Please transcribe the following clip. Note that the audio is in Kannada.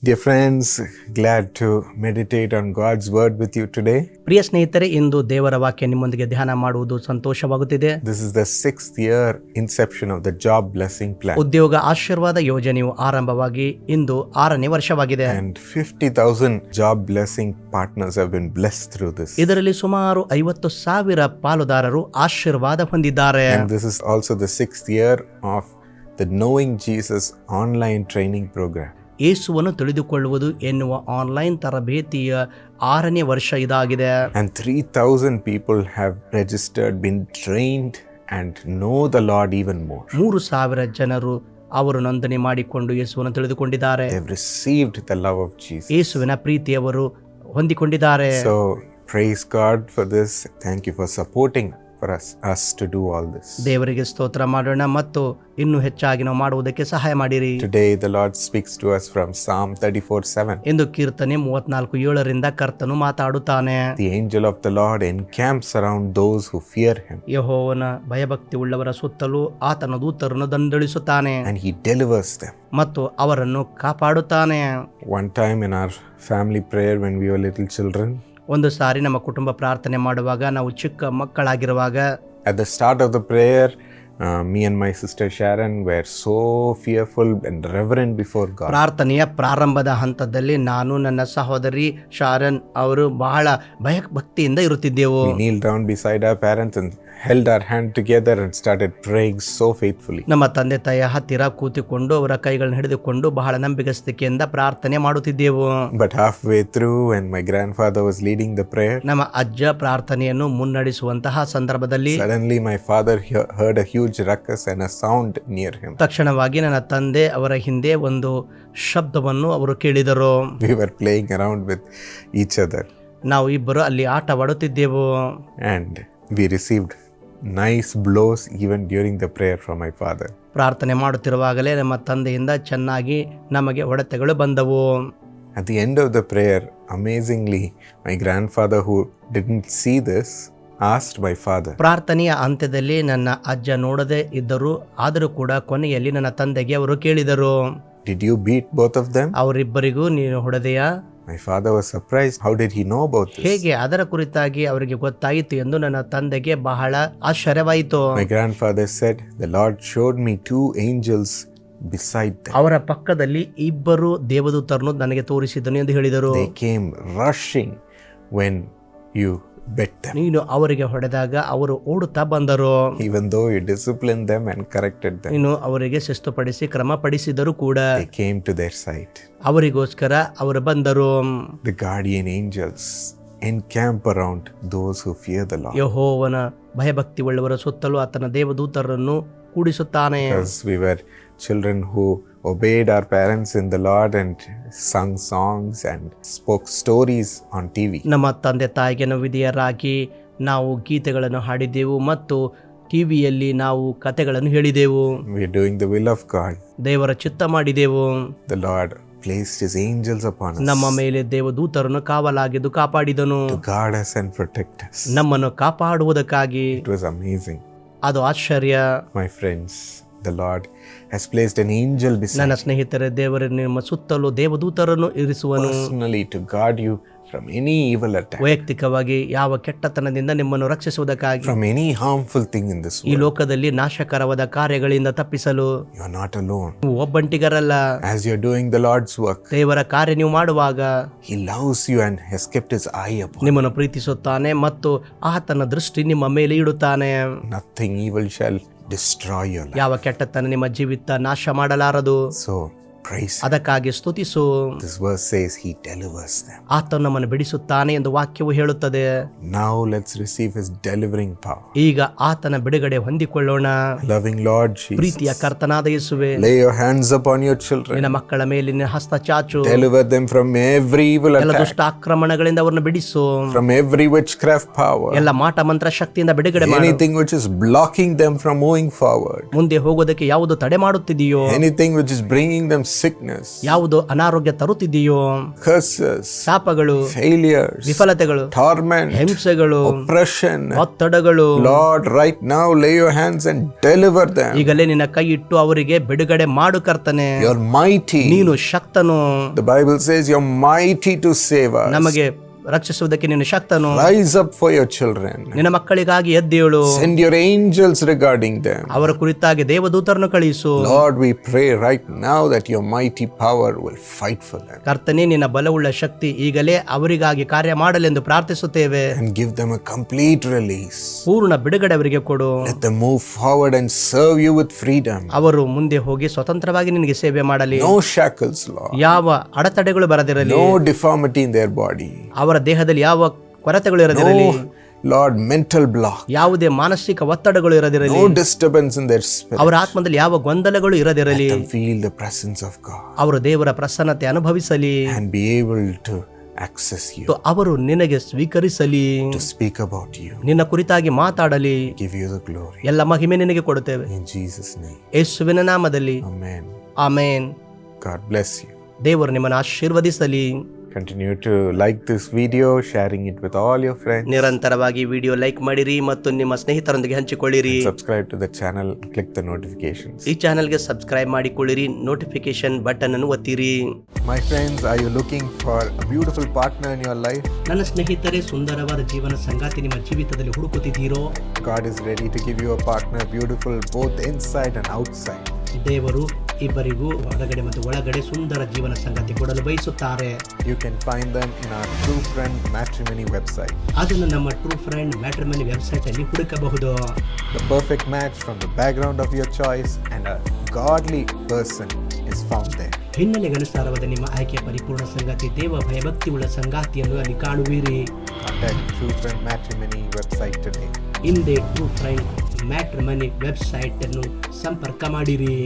Dear friends, glad to meditate on God's word with you today. ಪ್ರಿಯ ಸ್ನೇಹಿತರೆ, ಇಂದು ದೇವರ ವಾಕ್ಯ ನಿಮ್ಮೊಂದಿಗೆ ಧ್ಯಾನ ಮಾಡುವುದು ಸಂತೋಷವಾಗುತ್ತಿದೆ. This is the 6th year inception of the job blessing plan. ಉದ್ಯೋಗ ಆಶೀರ್ವಾದ ಯೋಜನೆಯು ಆರಂಭವಾಗಿ ಇಂದು 6ನೇ ವರ್ಷವಾಗಿದೆ. And 50,000 job blessing partners have been blessed through this. ಇದರಲ್ಲಿ ಸುಮಾರು 50,000 ಪಾಲುದಾರರು ಆಶೀರ್ವಾದ ಹೊಂದಿದ್ದಾರೆ. And this is also the 6th year of the Knowing Jesus online training program. ಯೇಸುವನ್ನು ತಿಳಿದುಕೊಳ್ಳುವುದು ಎನ್ನುವ ಆನ್ಲೈನ್ ತರಬೇತಿಯ 6ನೇ ವರ್ಷ ಇದಾಗಿದೆ. And 3,000 people have registered, been trained and know the Lord even more. 3,000 ಜನರು ಅವರು ನೋಂದಣಿ ಮಾಡಿಕೊಂಡು ಯೇಸುವನ್ನು ತಿಳಿದುಕೊಂಡಿದ್ದಾರೆ. They've received the love of Jesus. ಯೇಸುವಿನ ಪ್ರೀತಿಯವರು ಹೊಂದಿಕೊಂಡಿದ್ದಾರೆ. So praise God for this. Thank you for supporting for us to do all this. ದೇವರಿಗೆ ಸ್ತೋತ್ರ ಮಾಡೋಣ ಮತ್ತು ಇನ್ನೂ ಹೆಚ್ಚಾಗಿ ನಾವು ಮಾಡುವುದಕ್ಕೆ ಸಹಾಯ ಮಾಡಿರಿ. Today the Lord speaks to us from Psalm 34:7. ಎಂದು ಕೀರ್ತನೆ 34:7 ಕರ್ತನು ಮಾತಾಡುತ್ತಾನೆ. The angel of the Lord encamps around those who fear him. ಯೆಹೋವನ ಭಯಭಕ್ತಿ ಉಳ್ಳವರ ಸುತ್ತಲೂ ಆತನ ದೂತರನ್ನು ದಂಡಳಿಸುತ್ತಾನೆ And he delivers them. ಮತ್ತು ಅವರನ್ನು ಕಾಪಾಡುತ್ತಾನೆ. One time in our family prayer when we were little children, ಒಂದು ಸಾರಿ ನಮ್ಮ ಕುಟುಂಬ ಪ್ರಾರ್ಥನೆ ಮಾಡುವಾಗ, ನಾವು ಚಿಕ್ಕ ಮಕ್ಕಳಾಗಿರುವಾಗ, at the start of the prayer, me and my sister Sharon were so fearful and reverent before God. ಪ್ರಾರ್ಥನೆಯ ಪ್ರಾರಂಭದ ಹಂತದಲ್ಲಿ ನಾನು ನನ್ನ ಸಹೋದರಿ ಶಾರನ್ ಅವರು ಬಹಳ ಭಯಭಕ್ತಿಯಿಂದ ಇರುತ್ತಿದ್ದೆವು. We kneeled down beside our parents and held our hand together and started praying so faithfully. ನಮ್ಮ ತಂದೆ ತಾಯಿಯ ಹತ್ತಿರ ಕೂತಿಕೊಂಡು ಅವರ ಕೈಗಳನ್ನು ಹಿಡಿದುಕೊಂಡು ಬಹಳ ನಂಬಿಗಸ್ತಿಕೆಯಿಂದ ಪ್ರಾರ್ಥನೆ ಮಾಡುತ್ತಿದ್ದೆವು. But halfway through, when my grandfather was leading the prayer, ನಮ್ಮ ಅಜ್ಜ ಪ್ರಾರ್ಥನೆಯನ್ನು ಮುನ್ನಡೆಸುವಂತಹ ಸಂದರ್ಭದಲ್ಲಿ suddenly my father heard a huge ruckus and a sound near him. ತಕ್ಷಣವಾಗಿ ನನ್ನ ತಂದೆ ಅವರ ಹಿಂದೆ ಒಂದು ಶಬ್ದವನ್ನು ಅವರು ಕೇಳಿದರು. We were playing around with each other ನಾವು ಇಬ್ಬರು ಅಲ್ಲಿ ಆಟವಾಡುತ್ತಿದ್ದೆವು. and we received nice blows even during the prayer from my father. ಪ್ರಾರ್ಥನೆ ಮಾಡುತ್ತಿರುವಾಗಲೇ ನಮ್ಮ ತಂದೆಯಿಂದ ಚೆನ್ನಾಗಿ ನಮಗೆ ಹೊಡೆತಗಳು ಬಂದವು. At the end of the prayer, amazingly, my grandfather, who didn't see this, asked my father, ಪ್ರಾರ್ಥನೆಯ ಅಂತ್ಯದಲ್ಲಿ ನನ್ನ ಅಜ್ಜ ನೋಡದೆ ಇದ್ದರು, ಆದರೂ ಕೂಡ ಕೊನೆಯಲ್ಲಿ ನನ್ನ ತಂದೆಗೆ ಅವರು ಕೇಳಿದರು, "Did you beat both of them?" ಅವರಿಬ್ಬರಿಗೂ ನೀನು ಹೊಡೆದೆಯಾ? My father was surprised. How did he know about this? ಹೇಗೆ ಅದರ ಕುರಿತಾಗಿ ಅವರಿಗೆ ಗೊತ್ತಾಯಿತು ಎಂದು ನನ್ನ ತಂದೆಗೆ ಬಹಳ ಆಶ್ಚರ್ಯವಾಯಿತು. My grandfather said, "The Lord showed me 2 angels beside them. ಅವರ ಪಕ್ಕದಲ್ಲಿ ಇಬ್ಬರು ದೇವದೂತರನ್ನು ನನಗೆ ತೋರಿಸಿದನು ಎಂದು ಹೇಳಿದರು. They came rushing when you beat them. ನೀನು ಅವರಿಗೆ ಹೊಡೆದಾಗ ಅವರು ಓಡುತ್ತಾ ಬಂದರು. Even though you disciplined them and corrected them, ನೀನು ಅವರಿಗೆ ಶಿಸ್ತುಪಡಿಸಿ ಕ್ರಮಪಡಿಸಿದರು ಕೂಡ they came to their side. ಅವರಿಗೋಸ್ಕರ ಅವರು ಬಂದರು. The guardian angels encamp around those who fear the Lord." ಯೆಹೋವನ ಭಯಭಕ್ತಿ ಉಳ್ಳವರ ಸುತ್ತಲೂ ಆತನ ದೇವದೂತರನ್ನು ಕೂಡಿಸುತ್ತಾನೆ. Because we were children who obeyed our parents in the Lord and sung songs and spoke stories on TV. ನಮ್ಮ ತಂದೆ ತಾಯಿಗೆ ನಾವು ವಿಧೇಯರಾಗಿ ನಾವು ಗೀತೆಗಳನ್ನು ಹಾಡಿದೆವು ಮತ್ತು ಟಿವಿಯಲ್ಲಿ ನಾವು ಕತೆಗಳನ್ನು ಹೇಳಿದೆವು. We are doing the will of God. ದೇವರ ಚಿತ್ತ ಮಾಡಿದೆವು. The Lord placed his angels upon us ನಮ್ಮ ಮೇಲೆ ದೇವದೂತರನ್ನು ಕಾವಲಾಗಿದ್ದು ಕಾಪಾಡಿದನು, to guard us and protect us. ನಮ್ಮನ್ನು ಕಾಪಾಡುವುದಕ್ಕಾಗಿ. It was amazing. ಅದು ಆಶ್ಚರ್ಯ. My friends, the Lord has placed an angel ನನ್ನ beside ಸ್ನೇಹಿತರೆ, ದೇವರು ನಿಮ್ಮ ಸುತ್ತಲೂ ದೇವದೂತರನ್ನು ಇರಿಸುವನು personally to guard you from any evil attack, ವೈಯಕ್ತಿಕವಾಗಿ ಯಾವ ಕೆಟ್ಟತನದಿಂದ ನಿಮ್ಮನ್ನು ರಕ್ಷಿಸುವುದಕ್ಕಾಗಿ, from any harmful thing in this ಈ world. ಲೋಕದಲ್ಲಿ ನಾಶಕರವಾದ ಕಾರ್ಯಗಳಿಂದ ತಪ್ಪಿಸಲು. You are not alone. ನೀವು ಒಬ್ಬಂಟಿಗರಲ್ಲ. As you are doing the Lord's work, ದೇವರ ಕಾರ್ಯ ನೀವು ಮಾಡುವಾಗ he loves you and has kept his eye upon you. ನಿಮ್ಮನ್ನು ಪ್ರೀತಿಸುತ್ತಾನೆ ಮತ್ತು ಆತನ ದೃಷ್ಟಿ ನಿಮ್ಮ ಮೇಲೆ ಇಡುತ್ತಾನೆ. Nothing evil shall destroy your life. ಯಾವ ಕೆಟ್ಟತನ ನಿಮ್ಮ ಜೀವಿತ ನಾಶ ಮಾಡಲಾರದು. So praise him. ಅದಕ್ಕಾಗಿ ಸ್ತುತಿಸು. This verse says he delivers them. ಆತನು ನಮ್ಮನ್ನು ಬಿಡಿಸುತ್ತಾನೆ ಎಂದು ವಾಕ್ಯವು ಹೇಳುತ್ತದೆ. Now let's receive his delivering power. ಈಗ ಆತನ ಬಿಡುಗಡೆ ಹೊಂದಿಕೊಳ್ಳೋಣ. Loving Lord ಪ್ರೀತಿಯ Jesus, ಕರ್ತನಾದ ಯೇಸುವೆ, lay your hands upon your children. ನಿನ್ನ ಮಕ್ಕಳ ಮೇಲೆ ನಿನ್ನ ಹಸ್ತ ಚಾಚು. Deliver them from every evil ಎಲ್ಲ attack, ದುಷ್ಟ ಆಕ್ರಮಣಗಳಿಂದ ಅವರನ್ನು ಬಿಡಿಸು. from every witchcraft power, ಎಲ್ಲ ಮಾಟ ಮಂತ್ರ ಶಕ್ತಿಯಿಂದ ಬಿಡುಗಡೆ ಮಾಡು. anything which is blocking them from moving forward, ಮುಂದೆ ಹೋಗೋದಕ್ಕೆ ಯಾವುದು ತಡೆ ಮಾಡುತ್ತಿದೆಯೋ, anything which is bringing them sickness, ಯಾವುದು ಅನಾರೋಗ್ಯ ತರುತ್ತಿದೆಯೋ, curses, ಶಾಪಗಳು, failures, ವಿಫಲತೆಗಳು, torment, ಹಿಂಸೆಗಳು, oppression. ಒತ್ತಡಗಳು, Lord, right now lay your hands and deliver them. ಈಗಲೇ ನಿನ್ನ ಕೈ ಇಟ್ಟು ಅವರಿಗೆ ಬಿಡುಗಡೆ ಮಾಡು ಕರ್ತನೆ. You're mighty. ನೀನು ಶಕ್ತನು. The Bible says you're mighty to save us. ನಮಗೆ ರಕ್ಷಿಸುವುದಕ್ಕೆ ನೀನು ಶಕ್ತನು. Rise up for your children. ನಿನ್ನ ಮಕ್ಕಳಿಗಾಗಿ ಎದ್ದೇಳು. Send your angels regarding them. ಅವರ ಕುರಿತಾಗಿ ದೇವದೂತರನ್ನು ಕಳುಹಿಸು. Lord, we pray right now that your mighty power will fight for them. ಕರ್ತನೇ, ನಿನ್ನ ಬಲವುಳ್ಳ ಶಕ್ತಿ ಈಗಲೇ ಅವರಿಗಾಗಿ ಕಾರ್ಯ ಮಾಡಲೆಂದು ಪ್ರಾರ್ಥಿಸುತ್ತೇವೆ. And give them a complete release. ಪೂರ್ಣ ಬಿಡುಗಡೆ ಅವರಿಗೆ ಕೊಡು. Let them move forward and serve you with freedom. ಅವರು ಮುಂದೆ ಹೋಗಿ ಸ್ವತಂತ್ರವಾಗಿ ನಿನಗೆ ಸೇವೆ ಮಾಡಲಿ. No shackles, Lord. ಯಾವ ಅಡೆತಡೆಗಳು ಬರದಿರಲಿ. No deformity in their body. ಅವರ ದೇಹದಲ್ಲಿ ಯಾವ ಕೊರತೆಗಳು ಇರದಿರಲಿ. Lord, mental block. ಯಾವುದೇ ಮಾನಸಿಕ ಒತ್ತಡಗಳು ಇರದಿರಲಿ. No disturbance in their spirit. ಅವರ ಆತ್ಮದಲ್ಲಿ ಯಾವ ಗೊಂದಲಗಳು ಇರದಿರಲಿ. Let them feel the presence of God. ಅವರು ದೇವರ ಪ್ರಸನ್ನತೆ ಅನುಭವಿಸಲಿ. And be able to access you. ಅವರು ನಿನಗೆ ಸ್ವೀಕರಿಸಲಿ. To speak about you. ನಿನ್ನ ಕುರಿತಾಗಿ ಮಾತಾಡಲಿ. Give you the glory. ಎಲ್ಲ ಮಹಿಮೆ ನಿನಗೆ ಕೊಡುತ್ತೇವೆ. In Jesus' name. ಯೇಸುವಿನ ನಾಮದಲ್ಲಿ. Amen. Amen. God bless you. ದೇವರು ನಿಮ್ಮನ್ನು ಆಶೀರ್ವದಿಸಲಿ. Continue to like this video, sharing it with all your friends. ನಿರಂತರವಾಗಿ ವಿಡಿಯೋ ಲೈಕ್ ಮಾಡಿರಿ ಮತ್ತು ನಿಮ್ಮ ಸ್ನೇಹಿತರೊಂದಿಗೆ ಹಂಚಿಕೊಳ್ಳಿರಿ. Subscribe to the channel, click the notifications. ಈ ಚಾನೆಲ್ಗೆ ಸಬ್ಸ್ಕ್ರೈಬ್ ಮಾಡಿಕೊಳ್ಳಿರಿ, ನೋಟಿಫಿಕೇಶನ್ ಬಟನ್ ಅನ್ನು ಒತ್ತಿರಿ. My friends, are you looking for a beautiful partner in your life? ನನ್ನ ಸ್ನೇಹಿತರೆ, ಸುಂದರವಾದ ಜೀವನ ಸಂಗಾತಿ ನಿಮ್ಮ ಜೀವಿತದಲ್ಲಿ ಹುಡುಕುತ್ತಿದ್ದೀರೋ? God is ready to give you a partner, beautiful both inside and outside. ದೇವರು ಇಬ್ಬರಿಗೂ ಹೊರಗಡೆ ಮತ್ತು ಒಳಗಡೆ ಸುಂದರ ಜೀವನ ಸಂಗಾತಿ ಕೊಡಲು ಬಯಸುತ್ತಾರೆ. You can find them in our True Friend Matrimony website. ಅದನ್ನು ನಮ್ಮ ಟ್ರೂ ಫ್ರೆಂಡ್ ಮ್ಯಾಟ್ರಿಮನಿ ವೆಬ್ಸೈಟ್ ಅಲ್ಲಿ ಹುಡುಕಬಹುದು. The perfect match from the background of your choice and a godly person is found there. ಹಿನ್ನೆಲೆಗನುಸಾರವಾದ ನಿಮ್ಮ ಆಯ್ಕೆಯ ಪರಿಪೂರ್ಣ ಸಂಗಾತಿ, ದೇವ ಭಯಭಕ್ತಿ ಉಳ್ಳ ಸಂಗಾತಿಯನ್ನು ಅಲ್ಲಿ ಕಾಣುವಿರಿ. Contact True Friend Matrimony website today. ಹಿಂದೆ ಟ್ರೂ ಫ್ರೆಂಡ್ ಮ್ಯಾಟ್ರಿಮನಿ ವೆಬ್ಸೈಟ್ ಅನ್ನು ಸಂಪರ್ಕ ಮಾಡಿರಿ.